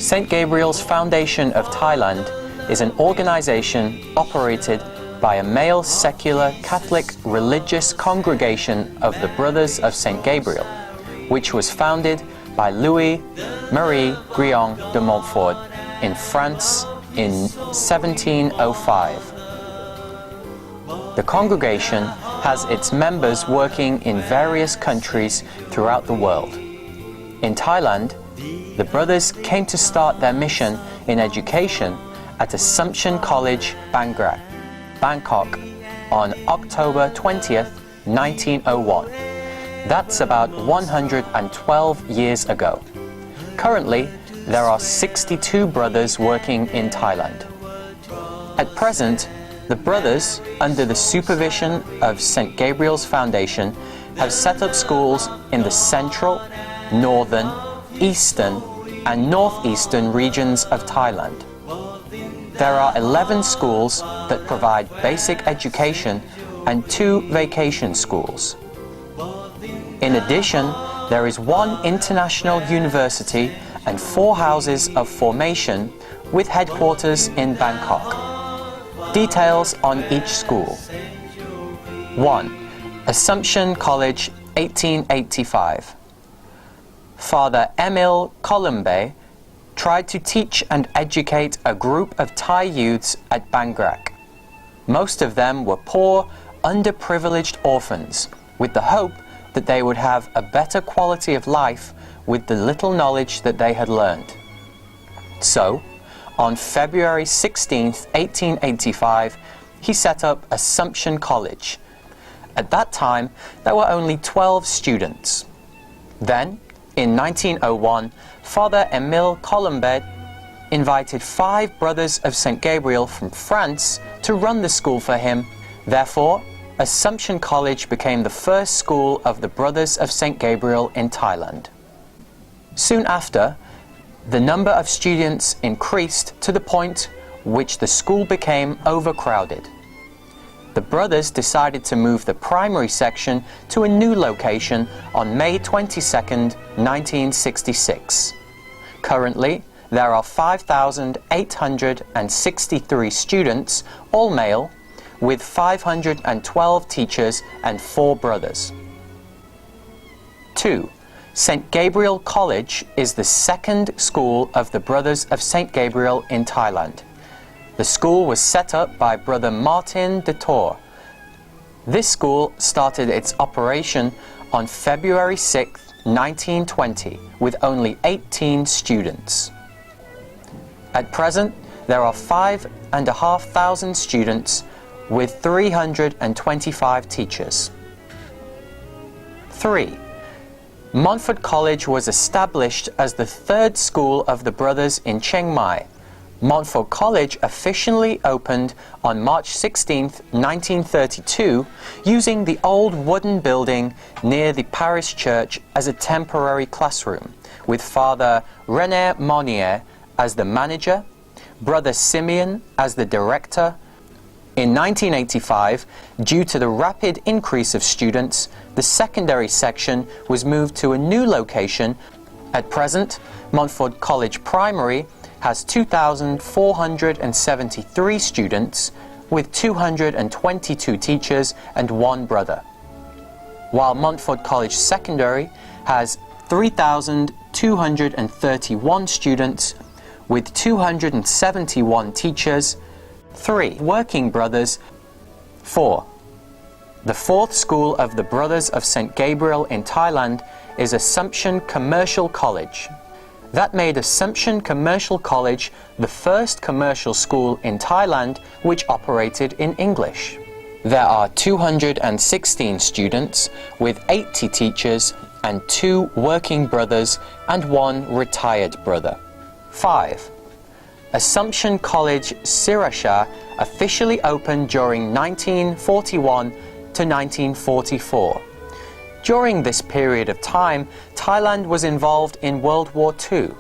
St. Gabriel's Foundation of Thailand is an organization operated by a male secular Catholic religious congregation of the Brothers of St. Gabriel, which was founded by Louis Marie Rayong de Montfort in France in 1705. The congregation has its members working in various countries throughout the world. In Thailand, the brothers came to start their mission in education at Assumption College, Bangkok, on October 20th, 1901. That's about 112 years ago. Currently, there are 62 brothers working in Thailand. At present, the brothers, under the supervision of St. Gabriel's Foundation, have set up schools in the central, northern, eastern, and northeastern regions of Thailand. There are 11 schools that provide basic education and 2 vacation schools. In addition, there is 1 international university and 4 houses of formation with headquarters in Bangkok. Details on each school. 1. Assumption College, 1885. Father Emil Colombe tried to teach and educate a group of Thai youths at Bangkok. Most of them were poor, underprivileged orphans, with the hope that they would have a better quality of life with the little knowledge that they had learned. So, on February 16, 1885, he set up Assumption College. At that time, there were only 12 students. Then, in 1901, Father Emile Colombe invited 5 brothers of St. Gabriel from France to run the school for him. Therefore, Assumption College became the first school of the Brothers of St. Gabriel in Thailand. Soon after, the number of students increased to the point which the school became overcrowded. The brothers decided to move the primary section to a new location on May 22, 1966. Currently, there are 5,863 students, all male, with 512 teachers and 4 brothers. 2. St. Gabriel College is the second school of the Brothers of St. Gabriel in Thailand. The school was set up by Brother Martin de Tor. This school started its operation on February 6, 1920, with only 18 students. At present, there are 5,500 students with 325 teachers. 3. Montfort College was established as the 3rd school of the brothers in Chiang Mai. Montfort College officially opened on March 16, 1932, using the old wooden building near the parish church as a temporary classroom, with Father René Monnier as the manager, Brother Simeon as the director. In 1985, due to the rapid increase of students, the secondary section was moved to a new location. At present, Montfort College Primary has 2,473 students with 222 teachers and 1 brother, while Montfort College Secondary has 3,231 students with 271 teachers, 3 working brothers. 4. The 4th school of the Brothers of St. Gabriel in Thailand is Assumption Commercial College. That made Assumption Commercial College the first commercial school in Thailand which operated in English. There are 216 students with 80 teachers and 2 working brothers and 1 retired brother. 5. Assumption College Sriracha officially opened during 1941 to 1944. During this period of time, Thailand was involved in World War II.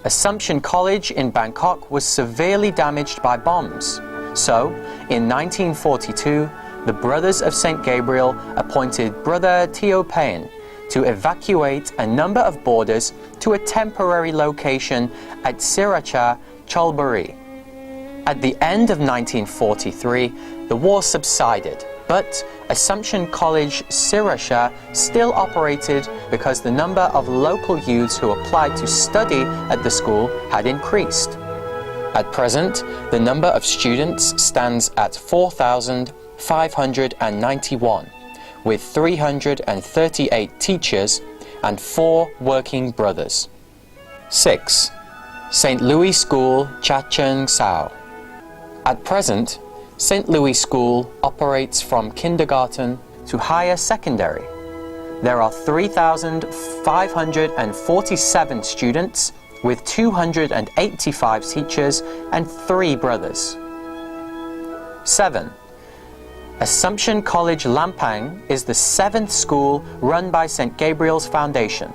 Assumption College in Bangkok was severely damaged by bombs. So, in 1942, the Brothers of St. Gabriel appointed Brother Teo Paine to evacuate a number of boarders to a temporary location at Sriracha, Thonburi. At the end of 1943, the war subsided, but Assumption College Sriracha still operated because the number of local youths who applied to study at the school had increased. At present, the number of students stands at 4,591, with 338 teachers and 4 working brothers. 6. St. Louis School, Chacherngsao. At present, St. Louis School operates from kindergarten to higher secondary. There are 3,547 students with 285 teachers and 3 brothers. 7. Assumption College Lampang is the 7th school run by St. Gabriel's Foundation.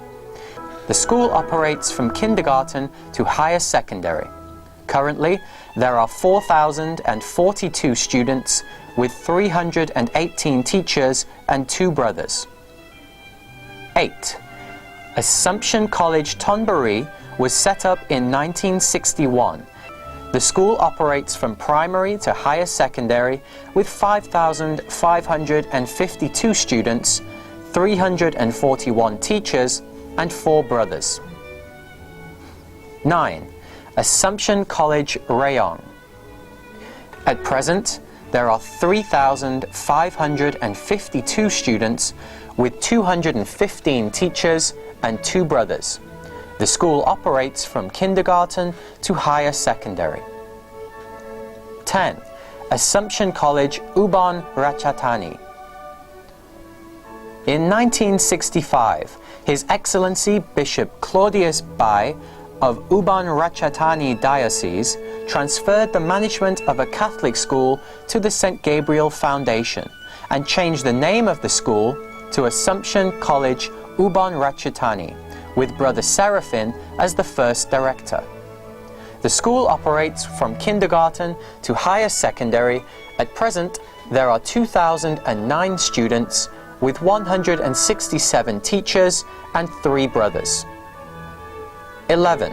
The school operates from kindergarten to higher secondary. Currently, there are 4,042 students with 318 teachers and 2 brothers. 8. Assumption College Thonburi was set up in 1961. The school operates from primary to higher secondary with 5,552 students, 341 teachers, and 4 brothers. 9. Assumption College Rayong. At present, there are 3,552 students with 215 teachers and 2 brothers. The school operates from kindergarten to higher secondary. 10. Assumption College Ubon, Rachathani. In 1965, His Excellency Bishop Claudius Bai of Ubon Rachathani Diocese transferred the management of a Catholic school to the St. Gabriel Foundation and changed the name of the school to Assumption College Ubon Rachathani, with Brother Seraphin as the first director. The school operates from kindergarten to higher secondary. At present, there are 2,009 students with 167 teachers and 3 brothers. 11.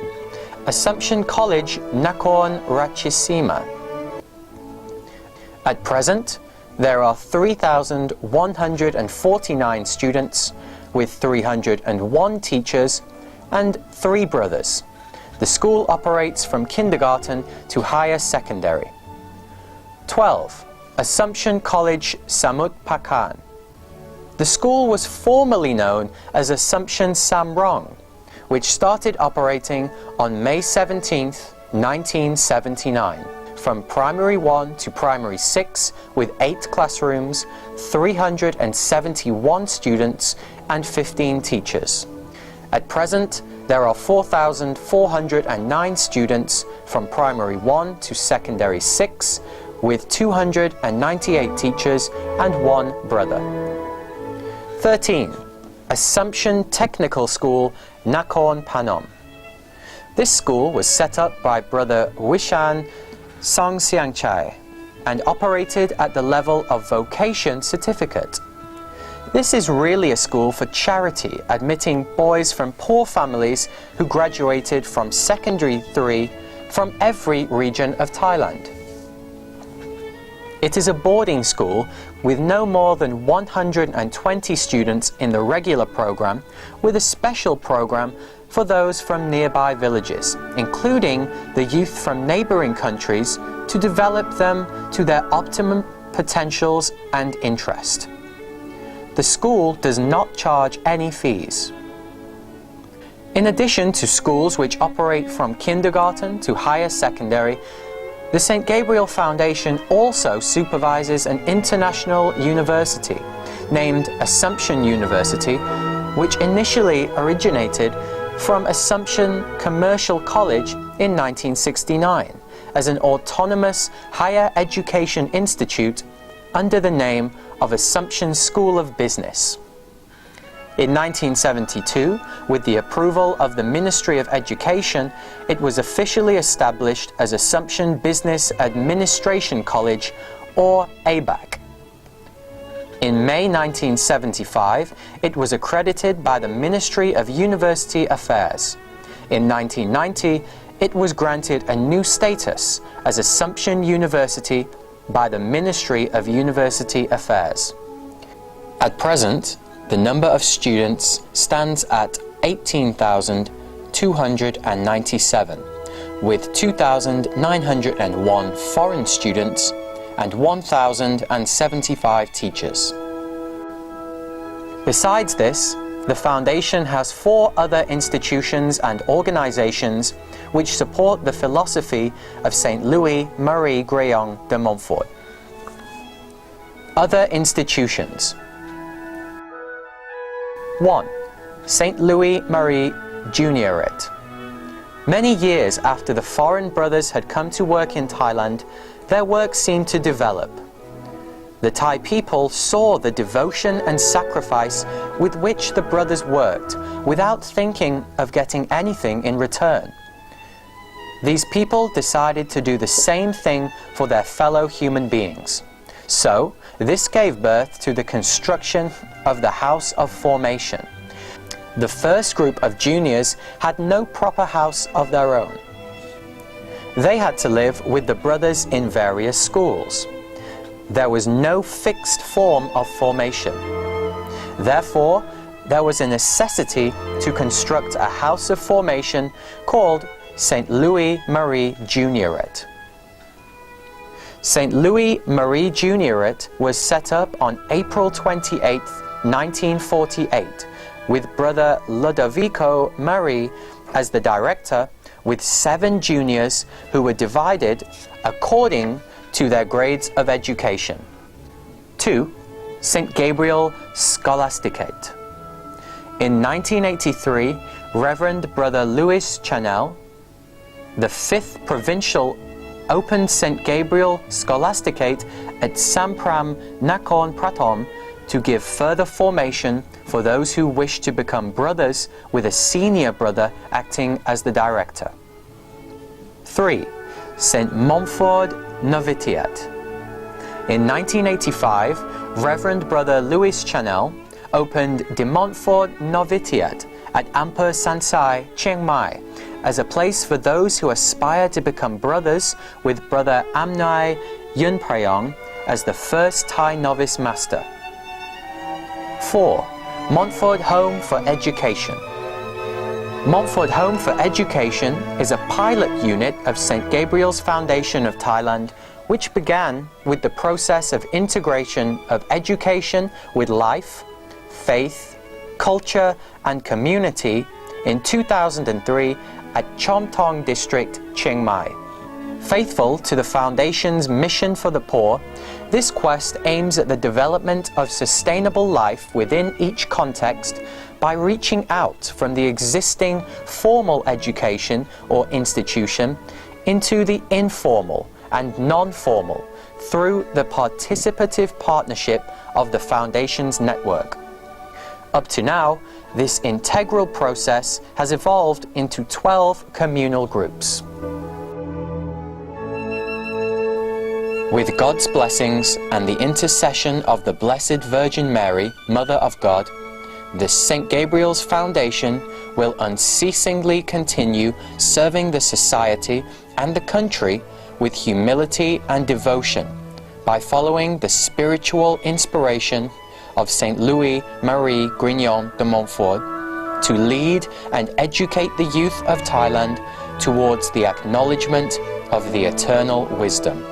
Assumption College Nakorn Rachathani. At present, there are 3,149 students with 301 teachers and 3 brothers. The school operates from kindergarten to higher secondary. 12. Assumption College Samut Prakarn. The school was formerly known as Assumption Samrong, which started operating on May 17, 1979, from Primary 1 to Primary 6 with 8 classrooms, 371 students and 15 teachers. At present, there are 4,409 students from Primary 1 to Secondary 6 with 298 teachers and 1 brother. 13. Assumption Technical School, Nakorn, Panoma. This school was set up by Brother Wishan Songsiangchai and operated at the level of vocation certificate. This is really a school for charity, admitting boys from poor families who graduated from Secondary 3 from every region of Thailand. It is a boarding school with no more than 120 students in the regular program, with a special program for those from nearby villages, including the youth from neighboring countries, to develop them to their optimum potentials and interest. The school does not charge any fees. In addition to schools which operate from kindergarten to higher secondary, the St. Gabriel Foundation also supervises an international university named Assumption University, which initially originated from Assumption Commercial College in 1969 as an autonomous higher education institute under the name of Assumption School of Business. In 1972, with the approval of the Ministry of Education, it was officially established as Assumption Business Administration College, or ABAC. In May 1975, it was accredited by the Ministry of University Affairs. In 1990, it was granted a new status as Assumption University by the Ministry of University Affairs. At present, the number of students stands at 18,297, with 2,901 foreign students and 1,075 teachers. Besides this, the Foundation has 4 other institutions and organizations which support the philosophy of St. Louis Marie Rayong de Montfort. Other institutions. 1. St. Louis Marie Juniorate. Many years after the foreign brothers had come to work in Thailand, their work seemed to develop. The Thai people saw the devotion and sacrifice with which the brothers worked without thinking of getting anything in return. These people decided to do the same thing for their fellow human beings. So, this gave birth to the construction of the House of Formation. The first group of juniors had no proper house of their own. They had to live with the brothers in various schools. There was no fixed form of formation. Therefore, there was a necessity to construct a house of formation called St. Louis Marie Juniorate. St. Louis Marie Juniorate was set up on April 28, 1948, with Brother Ludovico Marie as the director, with 7 juniors who were divided according to their grades of education. 2. St.Gabriel Scholasticate. In 1983, Reverend Brother Louis Chanel, the 5th Provincial, opened St.Gabriel Scholasticate at Sampram Nakorn Pratom to give further formation for those who wish to become brothers, with a senior brother acting as the director. 3. St. Montfort Novitiate. In 1985, Reverend Brother Louis Chanel opened De Montfort Novitiate at Ampere Sansai, Chiang Mai, as a place for those who aspire to become brothers, with Brother Amnai Yun Prayong as the first Thai novice master. 4. Montfort Home for Education. Montfort Home for Education is a pilot unit of St. Gabriel's Foundation of Thailand, which began with the process of integration of education with life, faith, culture and community in 2003 at Chom Thong District, Chiang Mai. Faithful to the Foundation's mission for the poor, this quest aims at the development of sustainable life within each context by reaching out from the existing formal education or institution into the informal and non-formal through the participative partnership of the Foundation's network. Up to now, this integral process has evolved into 12 communal groups. With God's blessings and the intercession of the Blessed Virgin Mary, Mother of God, the St. Gabriel's Foundation will unceasingly continue serving the society and the country with humility and devotion by following the spiritual inspiration of St. Louis Marie Rayong de Montfort to lead and educate the youth of Thailand towards the acknowledgement of the eternal wisdom.